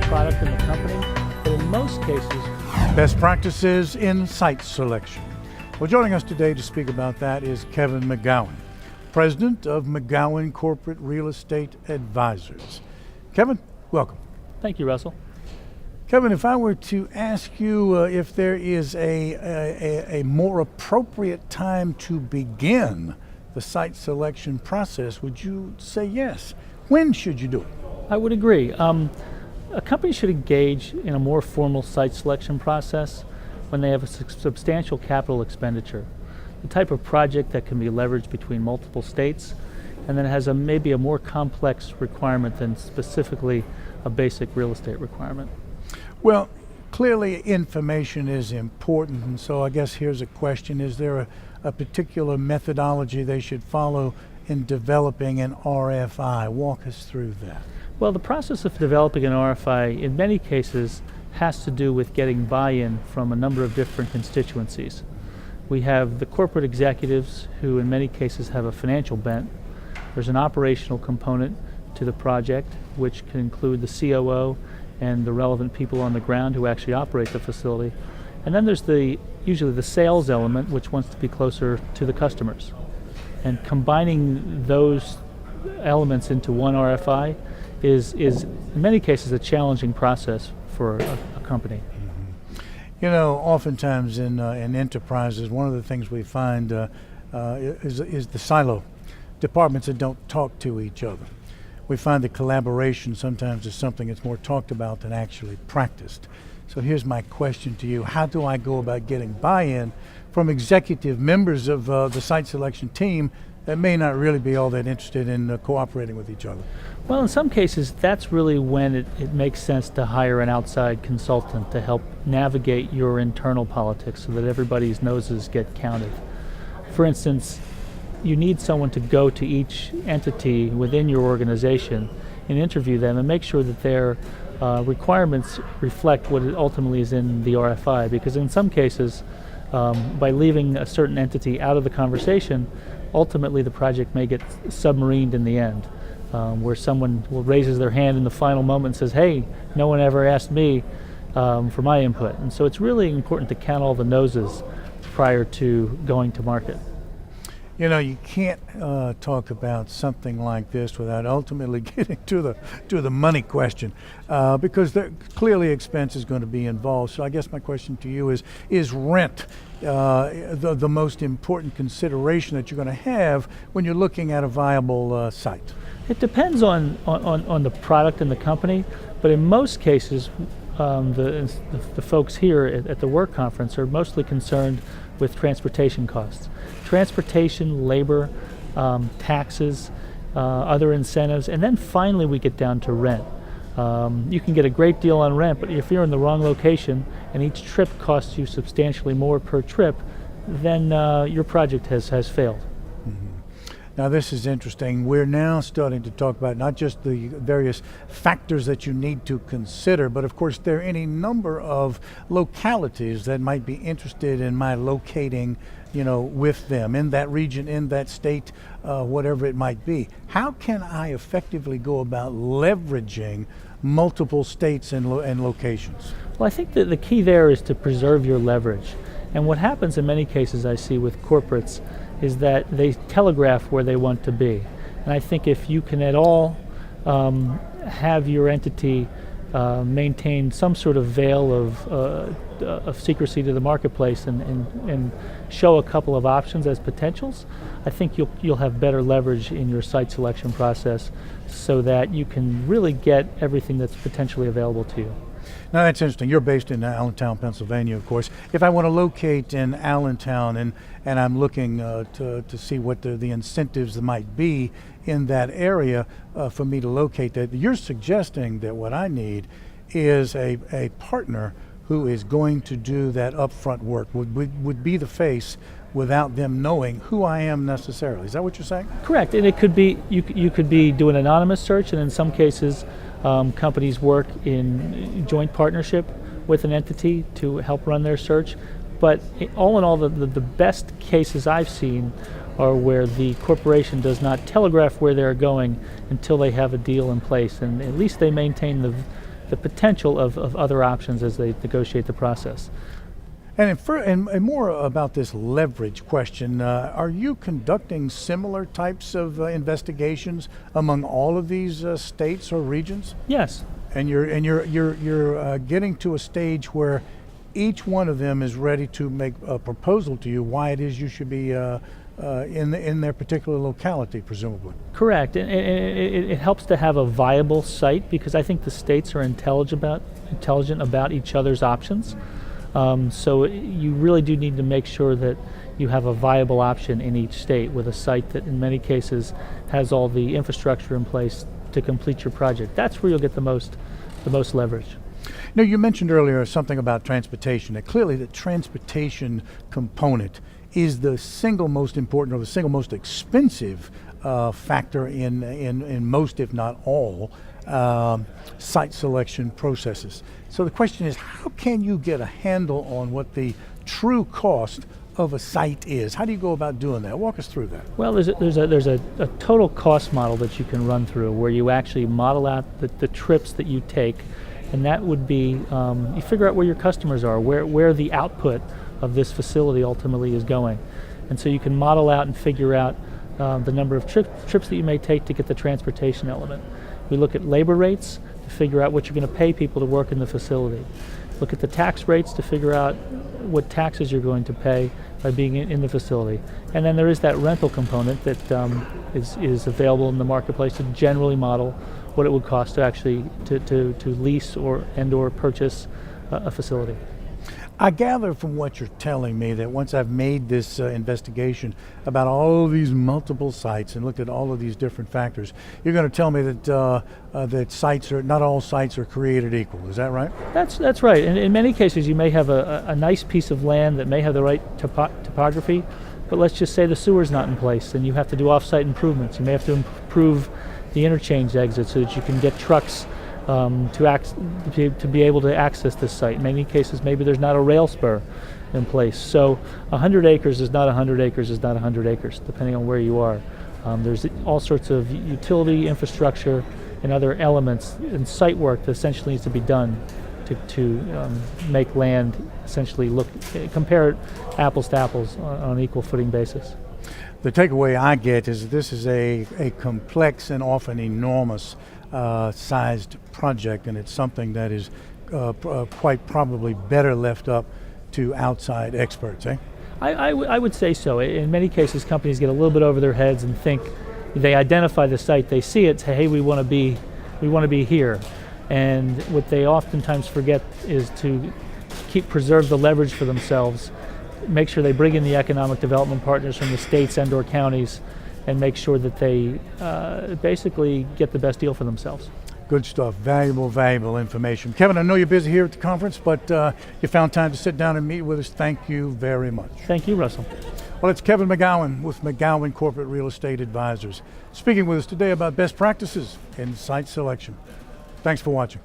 product and the company, but in most cases, best practices in site selection. Well, joining us today to speak about that is Kevin McGowan, president of McGowan Corporate Real Estate Advisors. Kevin, welcome. Thank you, Russell. Kevin, if I were to ask you if there is a more appropriate time to begin the site selection process, would you say yes? When should you do it? I would agree. A company should engage in a more formal site selection process when they have a substantial capital expenditure, the type of project that can be leveraged between multiple states, and then has maybe a more complex requirement than specifically a basic real estate requirement. Well, clearly information is important, and so I guess here's a question. Is there a particular methodology they should follow in developing an RFI? Walk us through that. Well, the process of developing an RFI in many cases has to do with getting buy-in from a number of different constituencies. We have the corporate executives who in many cases have a financial bent. There's an operational component to the project, which can include the COO and the relevant people on the ground who actually operate the facility. And then there's usually the sales element, which wants to be closer to the customers. And combining those elements into one RFI is in many cases a challenging process for a company. Mm-hmm. You know, oftentimes in enterprises, one of the things we find is the silo departments that don't talk to each other. We find that collaboration sometimes is something that's more talked about than actually practiced. So here's my question to you. How do I go about getting buy-in from executive members of the site selection team that may not really be all that interested in cooperating with each other? Well, in some cases, that's really when it makes sense to hire an outside consultant to help navigate your internal politics so that everybody's noses get counted. For instance, you need someone to go to each entity within your organization and interview them and make sure that their requirements reflect what ultimately is in the RFI, because in some cases, by leaving a certain entity out of the conversation, ultimately the project may get submarined in the end, where someone raises their hand in the final moment and says, hey, no one ever asked me for my input. And so it's really important to count all the noses prior to going to market. You know, you can't talk about something like this without ultimately getting to the money question, because clearly expense is going to be involved. So I guess my question to you is rent the most important consideration that you're going to have when you're looking at a viable site? It depends on the product and the company, but in most cases, the folks here at the WERC Conference are mostly concerned with transportation costs. Transportation, labor, taxes, other incentives, and then finally we get down to rent. You can get a great deal on rent, but if you're in the wrong location and each trip costs you substantially more per trip, then your project has failed. Mm-hmm. Now this is interesting. We're now starting to talk about not just the various factors that you need to consider, but of course there are any number of localities that might be interested in my locating, you know, with them in that region, in that state, whatever it might be. How can I effectively go about leveraging multiple states and locations? Well, I think that the key there is to preserve your leverage. And what happens in many cases I see with corporates is that they telegraph where they want to be. And I think if you can at all have your entity maintain some sort of veil of secrecy to the marketplace and show a couple of options as potentials, I think you'll have better leverage in your site selection process so that you can really get everything that's potentially available to you. Now that's interesting. You're based in Allentown, Pennsylvania, of course. If I want to locate in Allentown and I'm looking to see what the incentives might be in that area for me to locate that, you're suggesting that what I need is a partner who is going to do that upfront work, would be the face without them knowing who I am necessarily. Is that what you're saying? Correct, and it could be you could be doing an anonymous search, and in some cases companies work in joint partnership with an entity to help run their search. But all in all, the best cases I've seen are where the corporation does not telegraph where they're going until they have a deal in place, and at least they maintain the potential of other options as they negotiate the process. And more about this leverage question, are you conducting similar types of investigations among all of these states or regions? Yes. And you're getting to a stage where each one of them is ready to make a proposal to you why it is you should be in their particular locality, presumably. Correct. And it helps to have a viable site, because I think the states are intelligent about each other's options. So you really do need to make sure that you have a viable option in each state with a site that in many cases has all the infrastructure in place to complete your project. That's where you'll get the most leverage. Now, you mentioned earlier something about transportation, and clearly the transportation component is the single most important or the single most expensive factor in most, if not all, site selection processes. So the question is, how can you get a handle on what the true cost of a site is? How do you go about doing that? Walk us through that. Well, there's a total cost model that you can run through where you actually model out the trips that you take, and that would be you figure out where your customers are, where the output of this facility ultimately is going, and so you can model out and figure out the number of trips that you may take to get the transportation element. We look at labor rates to figure out what you're going to pay people to work in the facility. Look at the tax rates to figure out what taxes you're going to pay by being in the facility. And then there is that rental component that is available in the marketplace to generally model what it would cost to actually to lease or purchase a facility. I gather from what you're telling me that once I've made this investigation about all of these multiple sites and looked at all of these different factors, you're going to tell me that not all sites are created equal. Is that right? That's right. And in many cases, you may have a nice piece of land that may have the right topography, but let's just say the sewer's not in place, and you have to do off-site improvements. You may have to improve the interchange exit so that you can get trucks to be able to access this site. In many cases, maybe there's not a rail spur in place. So 100 acres is not 100 acres is not 100 acres, depending on where you are. There's all sorts of utility infrastructure and other elements and site work that essentially needs to be done to make land essentially compare it apples to apples on an equal footing basis. The takeaway I get is this is a complex and often enormous sized project, and it's something that is quite probably better left up to outside experts, eh? I would say so. In many cases, companies get a little bit over their heads and think they identify the site, they see it, say, hey, we want to be here. And what they oftentimes forget is to preserve the leverage for themselves, make sure they bring in the economic development partners from the states and/or counties, and make sure that they basically get the best deal for themselves. Good stuff. Valuable information. Kevin, I know you're busy here at the conference, but you found time to sit down and meet with us. Thank you very much. Thank you, Russell. Well, it's Kevin McGowan with McGowan Corporate Real Estate Advisors, speaking with us today about best practices in site selection. Thanks for watching.